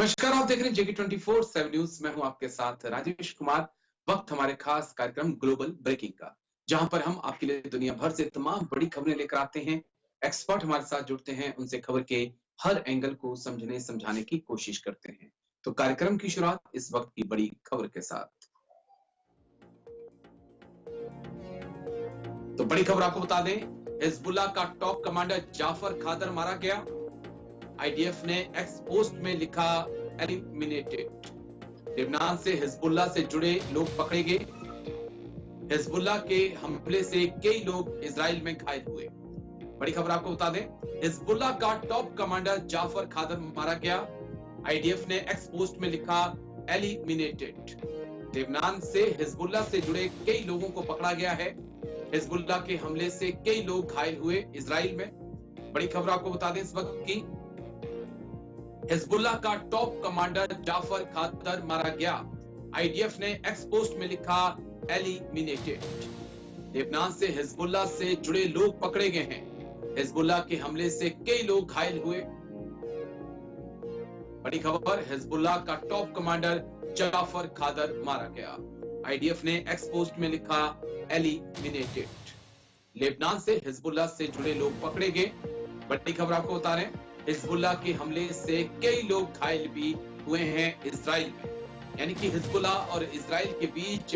नमस्कार, आप देख रहे हैं जेके 24/7 न्यूज। मैं हूं आपके साथ राजेश कुमार। वक्त हमारे खास कार्यक्रम ग्लोबल ब्रेकिंग का, जहां पर हम आपके लिए दुनिया भर से तमाम बड़ी खबरें लेकर आते हैं। एक्सपर्ट हमारे साथ जुड़ते हैं, उनसे खबर के हर एंगल को समझने समझाने की कोशिश करते हैं। तो कार्यक्रम की शुरुआत इस वक्त की बड़ी खबर के साथ। तो बड़ी खबर आपको बता दें, हिजबुल्लाह का टॉप कमांडर जाफर खादर मारा गया। आईडीएफ ने एक्स पोस्ट में लिखा एलिमिनेटेड। लेबनान से हिजबुल्लाह से जुड़े लोग पकड़े गए। हिजबुल्लाह के हमले से कई लोग इजराइल में घायल हुए। बड़ी खबर आपको बता दें, हिजबुल्लाह का टॉप कमांडर जाफर खादर मारा गया। आईडीएफ ने एक्स पोस्ट में लिखा एलिमिनेटेड। लेबनान से हिजबुल्लाह से जुड़े कई लोगों को पकड़ा गया है। हिजबुल्लाह के हमले से कई लोग घायल हुए इजराइल में। बड़ी खबर आपको बता दें इस वक्त की, हिजबुल्लाह का टॉप कमांडर जाफर खादर मारा गया। आईडीएफ ने एक्स पोस्ट में लिखा एलिमिनेटेड। लेबनान से हिजबुल्लाह से जुड़े लोग पकड़े गए हैं। हिजबुल्लाह के हमले से कई लोग घायल हुए। बड़ी खबर, हिजबुल्लाह का टॉप कमांडर जाफर खादर मारा गया। आईडीएफ ने एक्स पोस्ट में लिखा एलिमिनेटेड। लेबनान से हिजबुल्लाह से जुड़े लोग पकड़े गए। बड़ी खबर आपको बता रहे हैं, हिजबुल्लाह के हमले से कई लोग घायल भी हुए हैं इजराइल में। यानी कि हिजबुल्लाह और इजराइल के बीच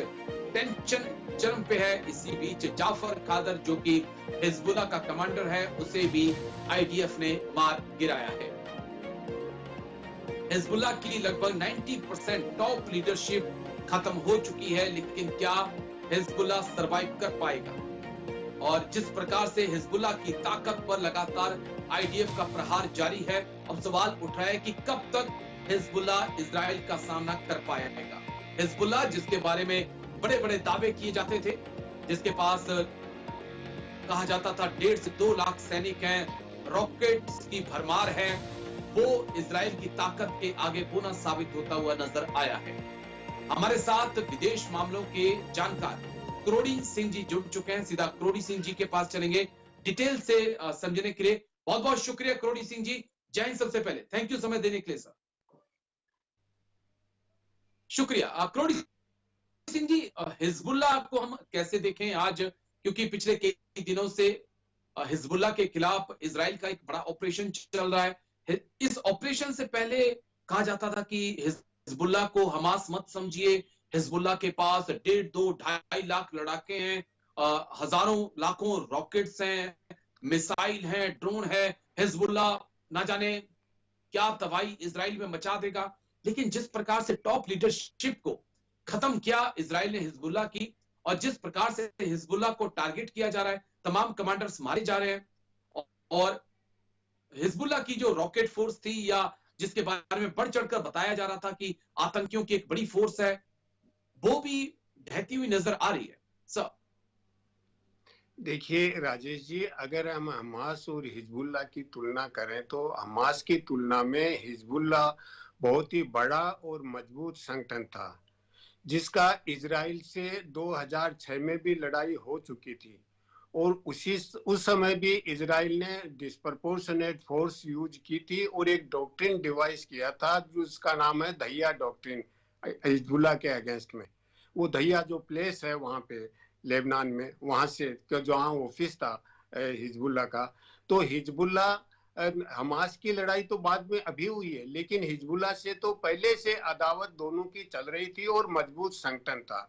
टेंशन चरम पे है। इसी बीच जाफर खादर, जो कि हिजबुल्लाह का कमांडर है, उसे भी आईडीएफ ने मार गिराया है। हिजबुल्लाह की लगभग 90% टॉप लीडरशिप खत्म हो चुकी है, लेकिन क्या हिजबुल्लाह सरवाइव कर पाएगा? और जिस प्रकार से हिजबुल्लाह की ताकत पर लगातार आईडीएफ का प्रहार जारी है, अब सवाल उठ रहा है कि कब तक हिजबुल्लाह इजराइल का सामना कर पाएगा। हिजबुल्लाह, जिसके बारे में बड़े बड़े दावे किए जाते थे, जिसके पास कहा जाता था 1.5 से 2 लाख सैनिक हैं, रॉकेट्स की भरमार है, वो इजराइल की ताकत के आगे पुनः साबित होता हुआ नजर आया है। हमारे साथ विदेश मामलों के जानकार करोड़ी सिंह जी जुड़ चुके हैं। सीधा करोड़ी सिंह जी के पास चलेंगे डिटेल से समझने के लिए। बहुत बहुत शुक्रिया करोड़ी सिंह जी। जय हिंद। सबसे पहले थैंक यू समय देने के लिए सर, शुक्रिया। करोड़ी सिंह जी, हिजबुल्लाह को हम कैसे देखें आज, क्योंकि पिछले कई दिनों से हिजबुल्लाह के खिलाफ इजराइल का एक बड़ा ऑपरेशन चल रहा है। इस ऑपरेशन से पहले कहा जाता था कि हिजबुल्लाह को हमास मत समझिए, हिजबुल्लाह के पास 1.5, 2, 2.5 लाख लड़ाके हैं, हजारों लाखों रॉकेट्स हैं, मिसाइल हैं, ड्रोन है। हिजबुल्लाह ना जाने क्या तबाही इजराइल में मचा देगा। लेकिन जिस प्रकार से टॉप लीडरशिप को खत्म किया इजराइल ने हिजबुल्लाह की, और जिस प्रकार से हिजबुल्लाह को टारगेट किया जा रहा है, तमाम कमांडर्स मारे जा रहे हैं, और हिजबुल्लाह की जो रॉकेट फोर्स थी, या जिसके बारे में बढ़ चढ़कर बताया जा रहा था कि आतंकियों की एक बड़ी फोर्स है, वो भी ढहती हुई नजर आ रही है सर। देखिए राजेश जी, अगर हम हमास और हिजबुल्लाह की तुलना करें तो हमास की तुलना में हिजबुल्लाह बहुत ही बड़ा और मजबूत संगठन था, जिसका इजराइल से 2006 में भी लड़ाई हो चुकी थी। और उस समय भी इजराइल ने डिस्प्रपोर्शनेट फोर्स यूज की थी और एक डॉक्ट्रिन डिवाइस किया था, जिसका नाम है दहिया डॉक्ट्रिन, हिजबुल्लाह के अगेंस्ट में। वो दहिया जो प्लेस है वहां पे लेबनान में, वहां से जहाँ ऑफिस था हिजबुल्लाह का। तो हिजबुल्लाह हमास की लड़ाई तो बाद में अभी हुई है, लेकिन हिजबुल्लाह से तो पहले से अदावत दोनों की चल रही थी और मजबूत संगठन था।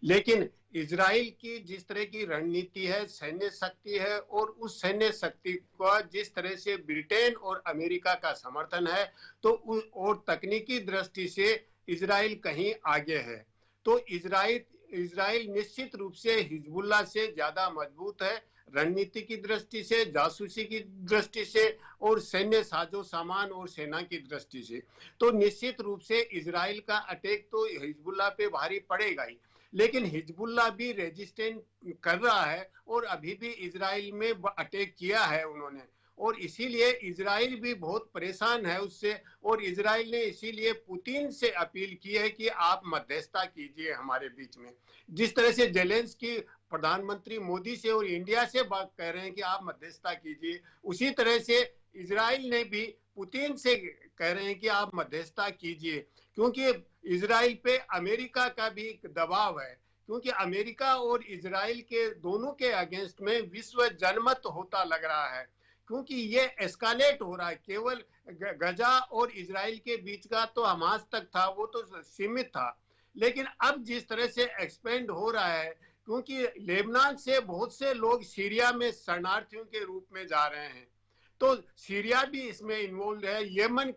लेकिन इजराइल की जिस तरह की रणनीति है, सैन्य शक्ति है, और उस सैन्य शक्ति का जिस तरह से ब्रिटेन और अमेरिका का समर्थन है, तो और तकनीकी दृष्टि से इजराइल कहीं आगे है। तो इजराइल निश्चित रूप से हिजबुल्लाह से ज्यादा मजबूत है, रणनीति की दृष्टि से, जासूसी की दृष्टि से, और सैन्य साजो सामान और सेना की दृष्टि से। तो निश्चित रूप से इजराइल का अटैक तो हिजबुल्लाह पे भारी पड़ेगा ही, लेकिन हिजबुल्लाह भी रेजिस्टेंट कर रहा है और अभी भी इजराइल में अटैक किया है उन्होंने, और इसीलिए इजराइल भी बहुत परेशान है उससे। और इजराइल ने इसीलिए पुतिन से अपील की है कि आप मध्यस्थता कीजिए हमारे बीच में। जिस तरह से जेलेंस्की प्रधानमंत्री मोदी से और इंडिया से बात कर रहे हैं कि आप मध्यस्थता कीजिए, उसी तरह से इजराइल ने भी पुतिन से कह रहे हैं कि आप मध्यस्थता कीजिए, क्योंकि इजराइल पे अमेरिका का भी दबाव है, क्योंकि अमेरिका और इजराइल के दोनों के अगेंस्ट में विश्व जनमत होता लग रहा है, क्योंकि ये एस्कालेट हो रहा है। केवल गजा और इजराइल के बीच का तो हमास तक था, वो तो सीमित था, लेकिन अब जिस तरह से एक्सपेंड हो रहा है, क्योंकि लेबनान से बहुत से लोग सीरिया में शरणार्थियों के रूप में जा रहे हैं, तो सीरिया भी इसमें इन्वॉल्व है, यमन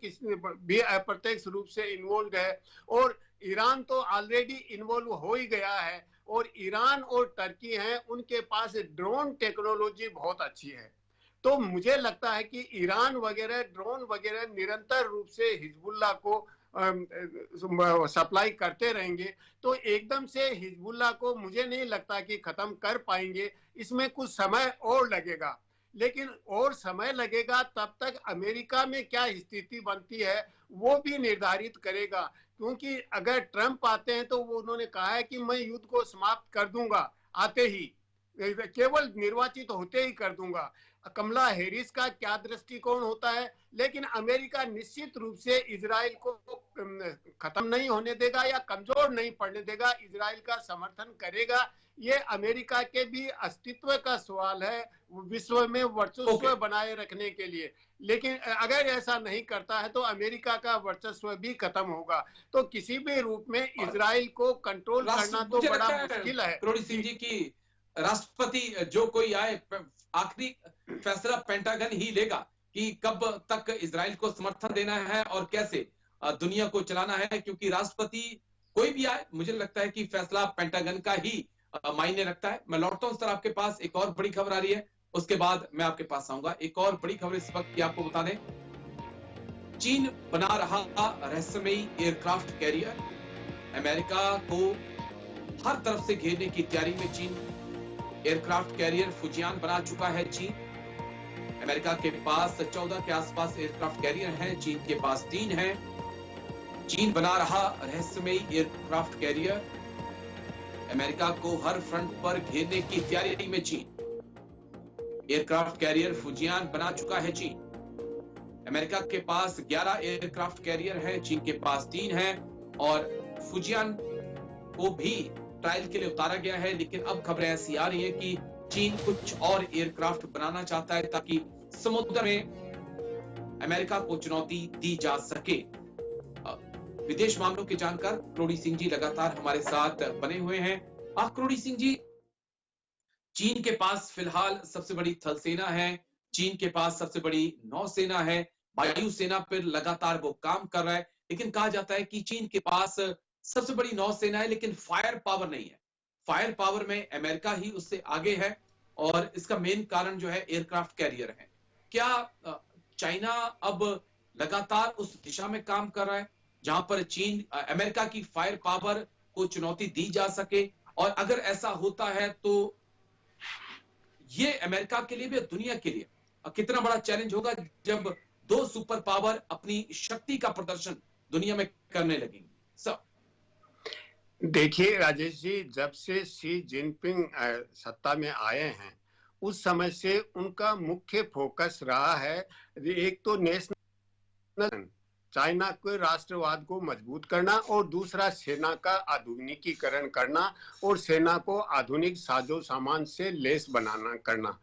भी अप्रत्यक्ष रूप से इन्वॉल्व है, और ईरान तो ऑलरेडी इन्वॉल्व हो ही गया है। और ईरान और टर्की हैं, उनके पास ड्रोन टेक्नोलॉजी बहुत अच्छी है। तो मुझे लगता है कि ईरान वगैरह ड्रोन वगैरह निरंतर रूप से हिजबुल्लाह को सप्लाई करते रहेंगे, तो एकदम से हिजबुल्लाह को मुझे नहीं लगता कि खत्म कर पाएंगे। इसमें कुछ समय और लगेगा, लेकिन और समय लगेगा तब तक अमेरिका में क्या स्थिति बनती है वो भी निर्धारित करेगा। क्योंकि अगर ट्रंप आते हैं तो वो उन्होंने कहा है कि मैं युद्ध को समाप्त कर दूंगा, आते ही केवल निर्वाचित होते ही कर दूंगा। कमला हैरिस का क्या दृष्टिकोण होता है, लेकिन अमेरिका निश्चित रूप से इजराइल को खत्म नहीं होने देगा या कमजोर नहीं पड़ने देगा, इजराइल का समर्थन करेगा। ये अमेरिका के भी अस्तित्व का सवाल है विश्व में वर्चस्व बनाए रखने के लिए। लेकिन अगर ऐसा नहीं करता है तो अमेरिका का वर्चस्व भी खत्म होगा। तो किसी भी रूप में इजराइल को कंट्रोल करना तो बड़ा मुश्किल है। करोड़ी सिंह जी की राष्ट्रपति जो कोई आए, आखिरी फैसला पेंटागन ही लेगा कि कब तक इजराइल को समर्थन देना है और कैसे दुनिया को चलाना है, क्योंकि राष्ट्रपति कोई भी आए, मुझे लगता है कि फैसला पेंटागन का ही मायने रखता है। मैं लौटता हूं सर आपके पास, एक और बड़ी खबर आ रही है, उसके बाद मैं आपके पास आऊंगा। एक और बड़ी खबर इस वक्त की आपको बता दें, चीन बना रहा रहस्यमयी एयरक्राफ्ट कैरियर, अमेरिका को हर तरफ से घेरने की तैयारी में चीन। एयरक्राफ्ट कैरियर फुजियान बना चुका है चीन। अमेरिका के पास 14 के आसपास एयरक्राफ्ट कैरियर हैं, चीन के पास 3 हैं। चीन बना रहा रहस्यमयी एयरक्राफ्ट कैरियर, अमेरिका को हर फ्रंट पर घेरने की तैयारी में चीन। एयरक्राफ्ट कैरियर फुजियान बना चुका है चीन। अमेरिका के पास 11 एयरक्राफ्ट कैरियर हैं, चीन के पास 3 हैं, और फुजियान को भी ट्रायल के लिए उतारा गया है। लेकिन अब खबरें ऐसी आ रही हैं कि चीन कुछ और एयरक्राफ्ट बनाना चाहता है ताकि समुद्र में अमेरिका को चुनौती दी जा सके। विदेश मामलों के जानकार करोड़ी सिंह जी लगातार हमारे साथ बने हुए हैं। करोड़ी सिंह जी, चीन के पास फिलहाल सबसे बड़ी थल सेना है, चीन के पास सबसे बड़ी नौसेना है, वायुसेना पर लगातार वो काम कर रहा है, लेकिन कहा जाता है कि चीन के पास सबसे बड़ी नौसेना है लेकिन फायर पावर नहीं है। फायर पावर में अमेरिका ही उससे आगे है, और इसका मेन कारण जो है एयरक्राफ्ट कैरियर है। क्या चाइना अब लगातार उस दिशा में काम कर रहा है जहां पर चीन अमेरिका की फायर पावर को चुनौती दी जा सके? और अगर ऐसा होता है तो ये अमेरिका के लिए भी, दुनिया के लिए कितना बड़ा चैलेंज होगा जब 2 सुपर पावर अपनी शक्ति का प्रदर्शन दुनिया में करने लगेंगे? सब देखिए राजेश जी, जब से शी जिनपिंग सत्ता में आए हैं उस समय से उनका मुख्य फोकस रहा है, एक तो नेशनल चाइना के राष्ट्रवाद को मजबूत करना, और दूसरा सेना का आधुनिकीकरण करना और सेना को आधुनिक साजो सामान से लेस बनाना करना।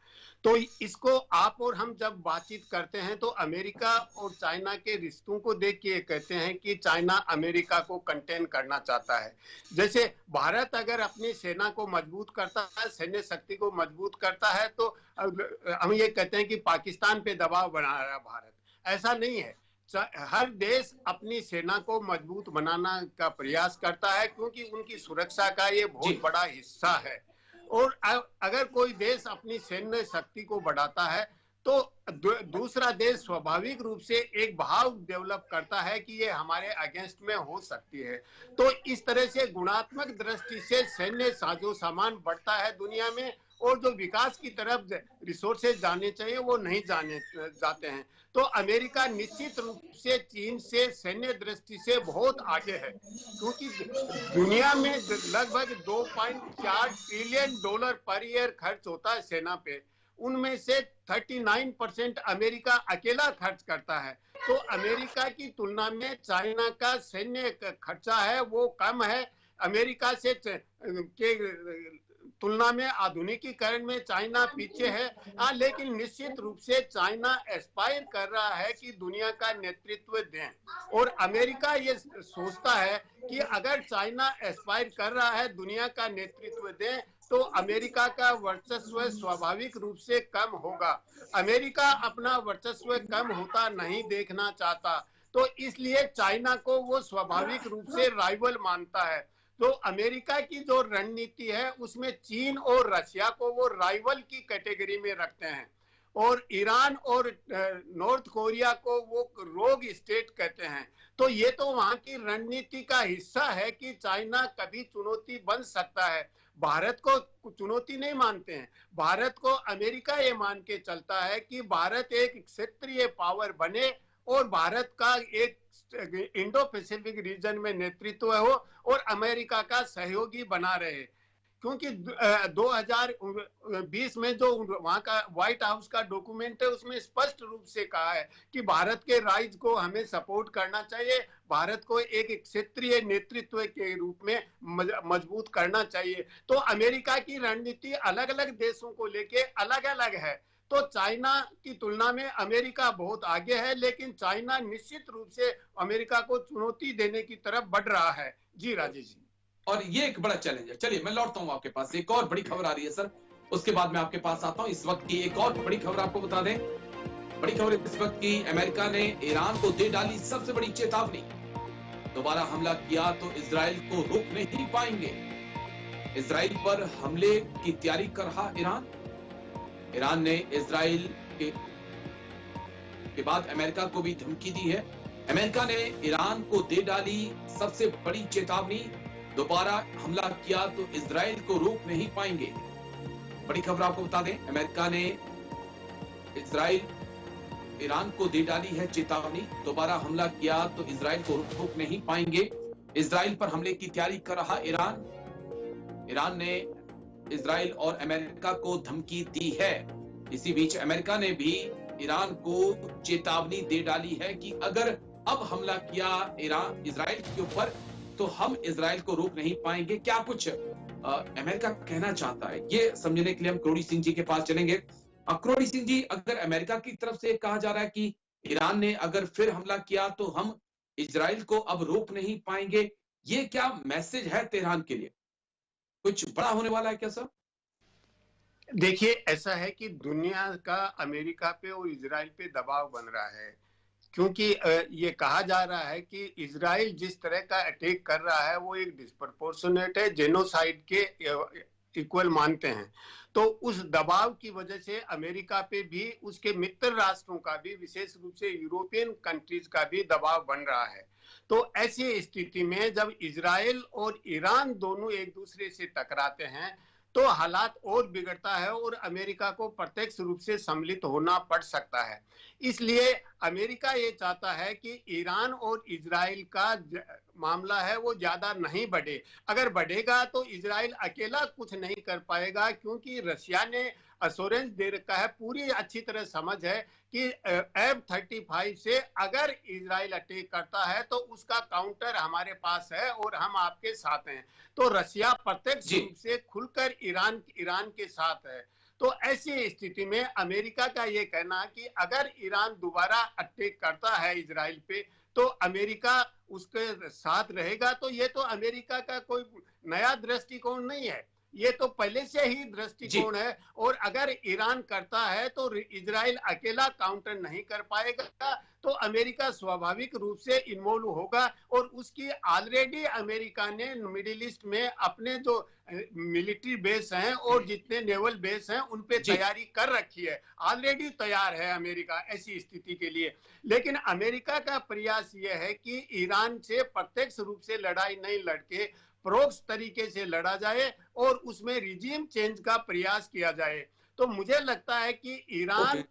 तो इसको आप और हम जब बातचीत करते हैं तो अमेरिका और चाइना के रिश्तों को देख के कहते हैं कि चाइना अमेरिका को कंटेन करना चाहता है। जैसे भारत अगर अपनी सेना को मजबूत करता है, सैन्य शक्ति को मजबूत करता है, तो हम ये कहते हैं कि पाकिस्तान पे दबाव बना रहा है भारत। ऐसा नहीं है, हर देश अपनी सेना को मजबूत बनाना का प्रयास करता है, क्योंकि उनकी सुरक्षा का ये बहुत बड़ा हिस्सा है। और अगर कोई देश अपनी सैन्य शक्ति को बढ़ाता है तो दूसरा देश स्वाभाविक रूप से एक भाव डेवलप करता है कि ये हमारे अगेंस्ट में हो सकती है। तो इस तरह से गुणात्मक दृष्टि से सैन्य साजो सामान बढ़ता है दुनिया में, और जो विकास की तरफ रिसोर्सेज जाने चाहिए वो नहीं जाते हैं। तो अमेरिका निश्चित रूप से चीन से सैन्य दृष्टि से बहुत आगे है, क्योंकि दुनिया में लगभग $2.4 ट्रिलियन पर ईयर खर्च होता है सेना पे, उनमें से 39% अमेरिका अकेला खर्च करता है। तो अमेरिका की तुलना में चाइना का सैन्य खर्चा है वो कम है। अमेरिका से के तुलना में आधुनिकीकरण में चाइना पीछे है। लेकिन निश्चित रूप से चाइना एस्पायर कर रहा है कि दुनिया का नेतृत्व दें, और अमेरिका ये सोचता है कि अगर चाइना एस्पायर कर रहा है दुनिया का नेतृत्व दें तो अमेरिका का वर्चस्व स्वाभाविक रूप से कम होगा। अमेरिका अपना वर्चस्व कम होता नहीं देखना चाहता, तो इसलिए चाइना को वो स्वाभाविक रूप से राइवल मानता है। तो अमेरिका की जो रणनीति है उसमें चीन और रशिया को वो राइवल की कैटेगरी में रखते हैं, और ईरान और नॉर्थ कोरिया को वो रोग स्टेट कहते हैं। तो ये तो वहां की रणनीति का हिस्सा है कि चाइना कभी चुनौती बन सकता है। भारत को चुनौती नहीं मानते हैं। भारत को अमेरिका ये मान के चलता है कि भारत एक क्षेत्रीय पावर बने और भारत का एक इंडो पैसिफिक रीजन में नेतृत्व हो और अमेरिका का सहयोगी बना रहे। क्योंकि 2020 में जो वहां का व्हाइट हाउस का डॉक्यूमेंट है उसमें स्पष्ट रूप से कहा है कि भारत के राइज को हमें सपोर्ट करना चाहिए, भारत को एक क्षेत्रीय नेतृत्व के रूप में मजबूत करना चाहिए। तो अमेरिका की रणनीति अलग अलग देशों को लेके अलग अलग है। तो चाइना की तुलना में अमेरिका बहुत आगे है, लेकिन चाइना निश्चित रूप से अमेरिका को चुनौती देने की तरफ बढ़ रहा है। जी राजेश जी। और ये एक बड़ा चैलेंज है। चलिए मैं लौटता हूं आपके पास, एक और बड़ी खबर आ रही है सर, उसके बाद मैं आपके पास आता हूं। इस वक्त की एक और बड़ी खबर आपको बता दें। बड़ी खबर इस वक्त की, अमेरिका ने ईरान को दे डाली सबसे बड़ी चेतावनी। दोबारा हमला किया तो इजराइल को रोक नहीं पाएंगे। इजराइल पर हमले की तैयारी कर रहा ईरान। ईरान ने इजराइल के बाद अमेरिका को भी धमकी दी है। अमेरिका ने ईरान को दे डाली सबसे बड़ी चेतावनी। दोबारा हमला किया तो इजराइल को रोक नहीं पाएंगे। बड़ी खबर आपको बता दें, अमेरिका ने ईरान को दे डाली है चेतावनी। दोबारा हमला किया तो इजराइल को रोक नहीं पाएंगे। इजराइल पर हमले की तैयारी कर रहा ईरान ने इजराइल और अमेरिका को धमकी दी है। इसी बीच अमेरिका ने भी ईरान को चेतावनी दे डाली है कि अगर अब हमला किया इजराइल के ऊपर तो हम इजराइल को रोक नहीं पाएंगे। क्या कुछ अमेरिका कहना चाहता है, ये समझने के लिए हम करोड़ी सिंह जी के पास चलेंगे। करोड़ी सिंह जी, अगर अमेरिका की तरफ से कहा जा रहा है कि ईरान ने अगर फिर हमला किया तो हम इजराइल को अब रोक नहीं पाएंगे, ये क्या मैसेज है तेहरान के लिए? कुछ बड़ा होने वाला है क्या सर? देखिए, ऐसा है कि दुनिया का अमेरिका पे और इजराइल पे दबाव बन रहा है, क्योंकि ये कहा जा रहा है कि इजराइल जिस तरह का अटैक कर रहा है वो एक डिस्प्रपोर्शनेट है, जेनोसाइड के इक्वल मानते हैं। तो उस दबाव की वजह से अमेरिका पे भी, उसके मित्र राष्ट्रों का भी, विशेष रूप से यूरोपियन कंट्रीज का भी दबाव बन रहा है। तो ऐसी स्थिति में जब इजराइल और ईरान दोनों एक दूसरे से टकराते हैं तो हालात और बिगड़ता है और अमेरिका को प्रत्यक्ष रूप से सम्मिलित होना पड़ सकता है। इसलिए अमेरिका ये चाहता है कि ईरान और इजराइल का मामला है वो ज्यादा नहीं बढ़े। अगर बढ़ेगा तो इजराइल अकेला कुछ नहीं कर पाएगा, क्योंकि रशिया ने अश्योरेंस दे रखा है, पूरी अच्छी तरह समझ है कि F-35 से अगर इजराइल अटैक करता है तो उसका काउंटर हमारे पास है और हम आपके साथ हैं। तो रशिया प्रत्यक्ष रूप से खुलकर ईरान के साथ है। तो ऐसी स्थिति में अमेरिका का ये कहना है कि अगर ईरान दोबारा अटैक करता है इजराइल पे तो अमेरिका उसके साथ रहेगा। तो ये तो अमेरिका का कोई नया दृष्टिकोण नहीं है, ये तो पहले से ही दृष्टिकोण है। और अगर ईरान करता है तो इजराइल अकेला काउंटर नहीं कर पाएगा, तो अमेरिका स्वाभाविक रूप से इन्वॉल्व होगा। और उसकी ऑलरेडी अमेरिका ने मिडिल ईस्ट में अपने जो मिलिट्री बेस हैं और जितने नेवल बेस हैं उन पे तैयारी कर रखी है, ऑलरेडी तैयार है अमेरिका ऐसी स्थिति के लिए। लेकिन अमेरिका का प्रयास यह है कि ईरान से प्रत्यक्ष रूप से लड़ाई नहीं लड़के परोक्ष तरीके से लड़ा जाए और उसमें रिजीम चेंज का प्रयास किया जाए। तो मुझे लगता है कि ईरान,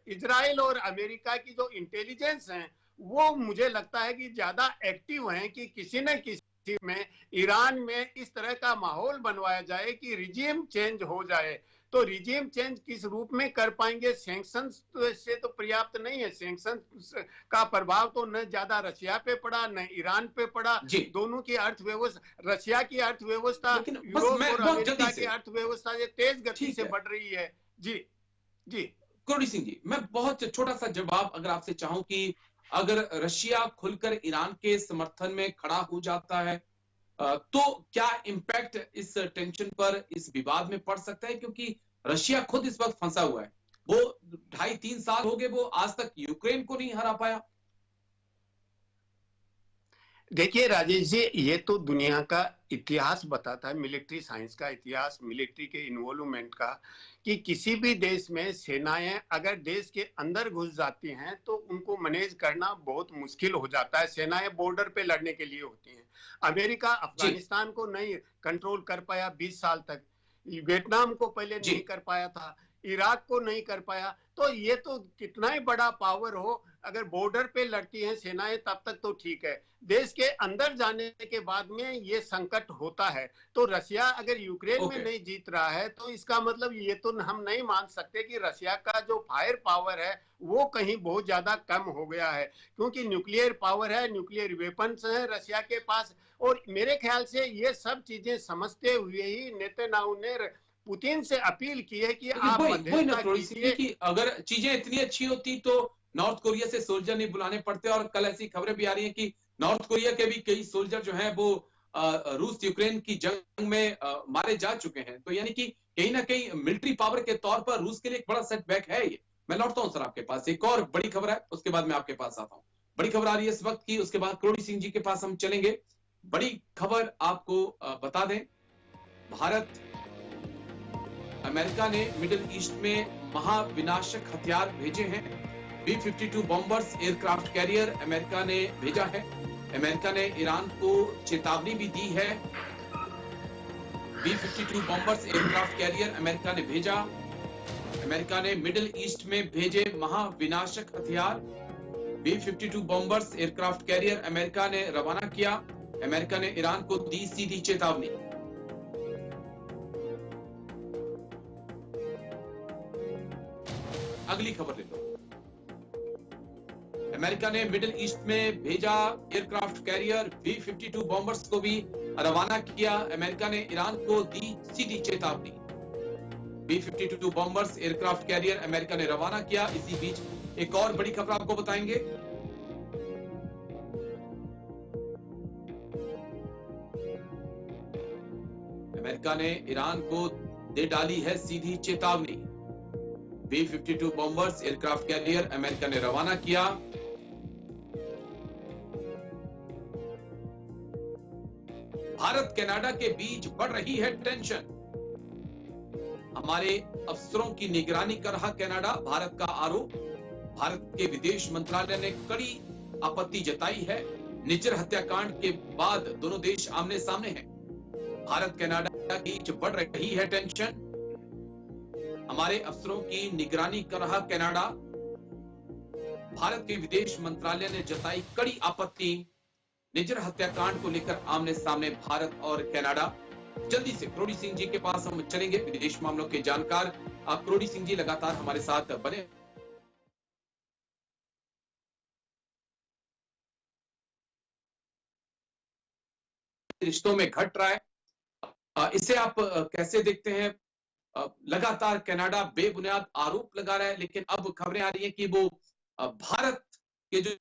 इजराइल और अमेरिका की जो इंटेलिजेंस है वो मुझे लगता है कि ज्यादा एक्टिव हैं कि किसी न किसी में ईरान में इस तरह का माहौल बनवाया जाए कि रिजीम चेंज हो जाए। तो रिजीम चेंज किस रूप में कर पाएंगे? सैंक्शंस से तो पर्याप्त नहीं है। सैंक्शंस का प्रभाव तो न ज्यादा रशिया पे पड़ा न ईरान पे पड़ा। दोनों की अर्थव्यवस्था, रशिया की अर्थव्यवस्था यूरोप और अमेरिका की अर्थव्यवस्था से तेज गति से बढ़ रही है। जी जी करोड़ी सिंह जी, मैं बहुत छोटा सा जवाब अगर आपसे चाहूं कि अगर रशिया खुलकर ईरान के समर्थन में खड़ा हो जाता है तो क्या इंपैक्ट इस टेंशन पर, इस विवाद में पड़ सकता है? क्योंकि रशिया खुद इस वक्त फंसा हुआ है। वो 2.5-3 साल हो गए, वो आज तक यूक्रेन को नहीं हरा पाया। देखिए राजेश जी, ये तो दुनिया का इतिहास बताता है, मिलिट्री साइंस का इतिहास, मिलिट्री के इन्वॉल्वमेंट का, कि किसी भी देश में सेनाएं अगर देश के अंदर घुस जाती हैं तो उनको मैनेज करना बहुत मुश्किल हो जाता है। सेनाएं बॉर्डर पे लड़ने के लिए होती हैं। अमेरिका अफगानिस्तान को नहीं कंट्रोल कर पाया 20 साल तक, वियतनाम को पहले नहीं कर पाया था, इराक को नहीं कर पाया। तो ये तो कितना ही बड़ा पावर हो, अगर बॉर्डर पे लड़ती हैं सेनाएं तब तक तो ठीक है, देश के अंदर जाने के बाद में ये संकट होता है। तो रशिया अगर यूक्रेन में नहीं जीत रहा है तो इसका मतलब ये तो हम नहीं मान सकते कि रशिया का जो फायर पावर है वो कहीं बहुत ज्यादा कम हो गया है, क्योंकि न्यूक्लियर पावर है, न्यूक्लियर वेपन्स है रशिया के पास। और मेरे ख्याल से ये सब चीजें समझते हुए ही नेतन्याहू ने पुतिन से अपील की है कि आप मध्यस्थता कीजिए। कि अगर चीजें इतनी अच्छी होती तो नॉर्थ कोरिया से सोल्जर नहीं बुलाने पड़ते। और कल ऐसी खबरें भी आ रही हैं कि नॉर्थ कोरिया के भी कई सोल्जर जो हैं वो रूस यूक्रेन की जंग में मारे जा चुके हैं। तो यानी कि कहीं ना कहीं मिलिट्री पावर के तौर पर रूस के लिए एक बड़ा सेटबैक है ये। मैं लौटता हूं सर आपके पास, एक और बड़ी खबर है, उसके बाद मैं आपके पास आता हूं। बड़ी खबर आ रही है इस वक्त की, उसके बाद करोड़ी सिंह जी के पास हम चलेंगे। बड़ी खबर आपको बता दें, भारत, अमेरिका ने मिडिल ईस्ट में महाविनाशक हथियार भेजे हैं। B-52 bombers aircraft carrier America ने भेजा है। अमेरिका ने ईरान को चेतावनी भी दी है। B-52 bombers aircraft carrier America ने भेजा। अमेरिका ने मिडिल ईस्ट में भेजे महाविनाशक हथियार। B-52 bombers aircraft carrier America ने रवाना किया। अमेरिका ने ईरान को दी सीधी चेतावनी। अगली खबर ले लो। अमेरिका ने मिडिल ईस्ट में भेजा एयरक्राफ्ट कैरियर, B-52 बॉम्बर्स को भी रवाना किया। अमेरिका ने ईरान को दी सीधी चेतावनी। B-52 bombers aircraft carrier America ने रवाना किया। इसी बीच एक और बड़ी खबर आपको बताएंगे। अमेरिका ने ईरान को दे डाली है सीधी चेतावनी। B-52 bombers aircraft carrier America ने रवाना किया। भारत कनाडा के बीच बढ़ रही है टेंशन। हमारे अफसरों की निगरानी कर रहा कनाडा, भारत का आरोप। भारत के विदेश मंत्रालय ने कड़ी आपत्ति जताई है। निज्जर हत्याकांड के बाद दोनों देश आमने सामने हैं। भारत कनाडा के बीच बढ़ रही है टेंशन। हमारे अफसरों की निगरानी कर रहा कनाडा, भारत के विदेश मंत्रालय ने जताई कड़ी आपत्ति। निज्जर हत्याकांड को लेकर आमने सामने भारत और कनाडा। जल्दी से करोड़ी सिंह जी के पास हम चलेंगे, विदेश मामलों के जानकार। करोड़ी सिंह जी लगातार हमारे साथ बने। रिश्तों में घट रहा है, इसे आप कैसे देखते हैं? लगातार कनाडा बेबुनियाद आरोप लगा रहा है, लेकिन अब खबरें आ रही हैं कि वो भारत के जो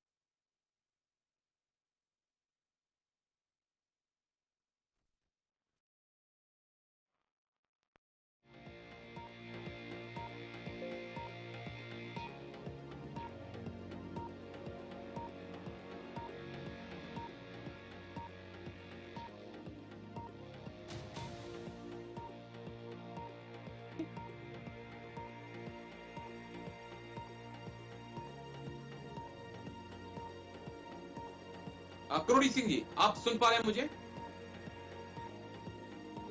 करोड़ी सिंह जी, आप सुन पा रहे हैं मुझे?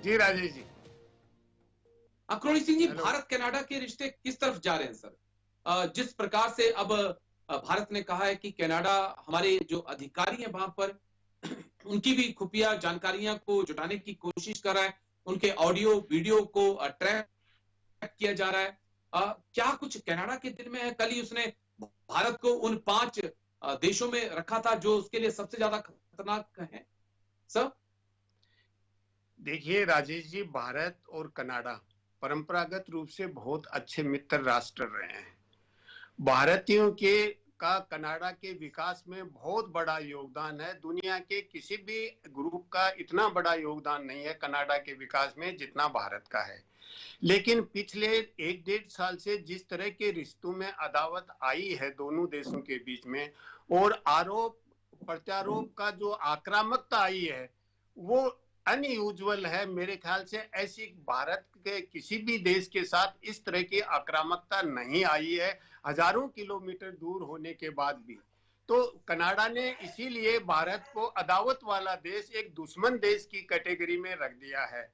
जी राजेश जी। करोड़ी सिंह जी, भारत कनाडा के रिश्ते किस तरफ जा रहे हैं सर? जिस प्रकार से अब भारत ने कहा है कि कनाडा, हमारे जो अधिकारी हैं वहां पर, उनकी भी खुफिया जानकारियां को जुटाने की कोशिश कर रहा है, उनके ऑडियो वीडियो को ट्रैक रिएक्ट किया जा रहा है। क्या कुछ कनाडा के दिल में है? कल ही उसने भारत को उन 5 देशों में रखा था जो उसके लिए सबसे ज्यादा खतरनाक है। सर देखिए राजेश जी, भारत और कनाडा परंपरागत रूप से बहुत अच्छे मित्र राष्ट्र रहे हैं। भारतीयों के का कनाडा के विकास में बहुत बड़ा योगदान है। दुनिया के किसी भी ग्रुप का इतना बड़ा योगदान नहीं है कनाडा के विकास में जितना भारत का है। लेकिन पिछले 1-1.5 साल से जिस तरह के रिश्तों में अदावत आई है दोनों देशों के बीच में, और आरोप प्रत्यारोप का जो आक्रामकता आई है वो अनयूजुअल है। मेरे ख्याल से ऐसी भारत के किसी भी देश के साथ इस तरह की आक्रामकता नहीं आई है, हजारों किलोमीटर दूर होने के बाद भी। तो कनाडा ने इसीलिए भारत को अदावत वाला देश, एक दुश्मन देश की कैटेगरी में रख दिया है।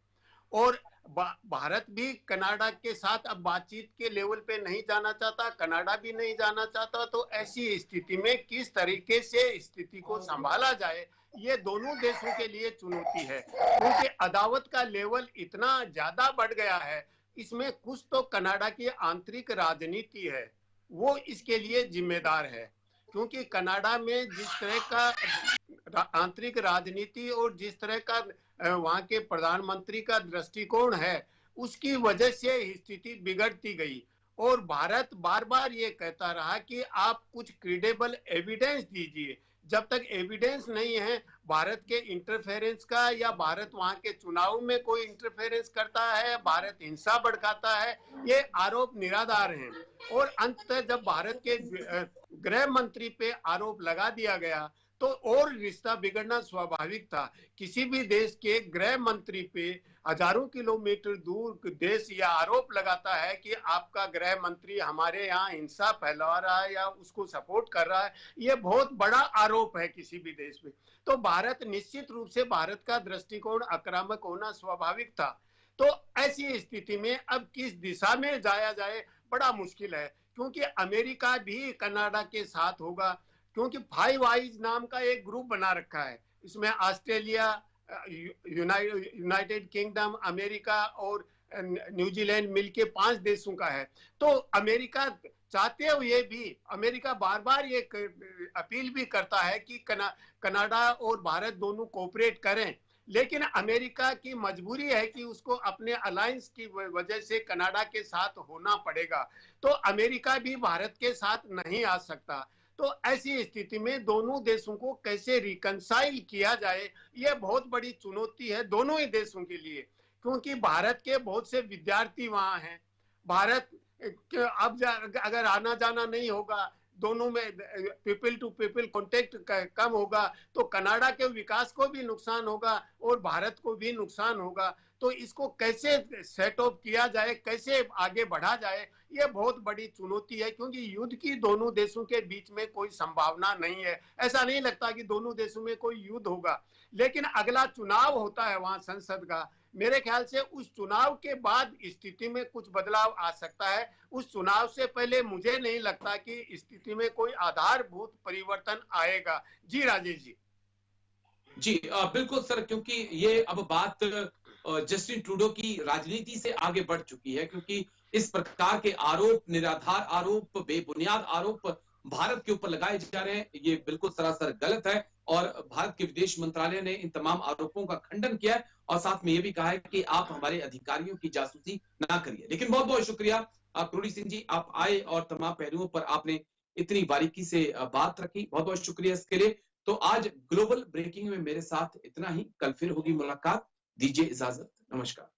और भारत भी कनाडा के साथ अब बातचीत के लेवल पे नहीं जाना चाहता, कनाडा भी नहीं जाना चाहता। तो ऐसी स्थिति में किस तरीके से स्थिति को संभाला जाए, ये दोनों देशों के लिए चुनौती है, क्योंकि अदावत का लेवल इतना ज्यादा बढ़ गया है। इसमें कुछ तो कनाडा की आंतरिक राजनीति है, वो इसके लिए जिम्मेदार है। क्योंकि कनाडा में जिस तरह का आंतरिक राजनीति और जिस तरह का वहां के प्रधानमंत्री का दृष्टिकोण है, उसकी वजह से स्थिति बिगड़ती गई। और भारत बार बार ये कहता रहा कि आप कुछ क्रेडिबल एविडेंस दीजिए। जब तक एविडेंस नहीं है भारत के इंटरफेरेंस का, या भारत वहां के चुनाव में कोई इंटरफेरेंस करता है, भारत हिंसा भड़काता है, ये आरोप निराधार हैं। और अंततः जब भारत के गृह मंत्री पे आरोप लगा दिया गया तो और रिश्ता बिगड़ना स्वाभाविक था। किसी भी देश के गृह मंत्री पे हजारों किलोमीटर दूर देश यह आरोप लगाता है कि आपका गृह मंत्री हमारे यहाँ हिंसा फैला रहा है या उसको सपोर्ट कर रहा है, ये बहुत बड़ा आरोप है किसी भी देश में। तो भारत निश्चित रूप से, भारत का दृष्टिकोण आक्रामक होना स्वाभाविक था। तो ऐसी स्थिति में अब किस दिशा में जाया जाए बड़ा मुश्किल है, क्योंकि अमेरिका भी कनाडा के साथ होगा। क्योंकि 5 आइज नाम का एक ग्रुप बना रखा है, इसमें ऑस्ट्रेलिया, यूनाइटेड किंगडम, अमेरिका और न्यूजीलैंड मिलके 5 देशों का है। तो अमेरिका चाहते हुए भी, अमेरिका बार बार ये अपील भी करता है कि कनाडा और भारत दोनों कोऑपरेट करें, लेकिन अमेरिका की मजबूरी है कि उसको अपने अलायंस की वजह से कनाडा के साथ होना पड़ेगा। तो अमेरिका भी भारत के साथ नहीं आ सकता। तो ऐसी स्थिति में दोनों देशों को कैसे रिकंसाइल किया जाए, यह बहुत बड़ी चुनौती है दोनों ही देशों के लिए। क्योंकि भारत के बहुत से विद्यार्थी वहां हैं, भारत अब अगर आना जाना नहीं होगा, दोनों में पीपल टू पीपल कांटेक्ट कम होगा, तो कनाडा के विकास को भी नुकसान होगा और भारत को भी नुकसान होगा। तो इसको कैसे सेट ऑफ किया जाए, कैसे आगे बढ़ा जाए, ये बहुत बड़ी चुनौती है। क्योंकि युद्ध की दोनों देशों के बीच में कोई संभावना नहीं है, ऐसा नहीं लगता कि दोनों देशों में कोई युद्ध होगा। लेकिन अगला चुनाव होता है वहां संसद का, मेरे ख्याल से उस चुनाव के बाद स्थिति में कुछ बदलाव आ सकता है। उस चुनाव से पहले मुझे नहीं लगता कि स्थिति में कोई आधारभूत परिवर्तन आएगा। जी राजेश जी। जी बिल्कुल सर, क्योंकि ये अब बात जस्टिन ट्रूडो की राजनीति से आगे बढ़ चुकी है, क्योंकि इस प्रकार के आरोप, निराधार आरोप, बेबुनियाद आरोप भारत के ऊपर लगाए जा रहे हैं, ये बिल्कुल सरासर गलत है। और भारत के विदेश मंत्रालय ने इन तमाम आरोपों का खंडन किया है और साथ में ये भी कहा है कि आप हमारे अधिकारियों की जासूसी ना करिए। लेकिन बहुत बहुत शुक्रिया करोड़ी सिंह जी, आप आए और तमाम पहलुओं पर आपने इतनी बारीकी से बात रखी, बहुत बहुत शुक्रिया इसके लिए। तो आज ग्लोबल ब्रेकिंग में मेरे साथ इतना ही, कल फिर होगी मुलाकात, दीजिए इजाजत, नमस्कार।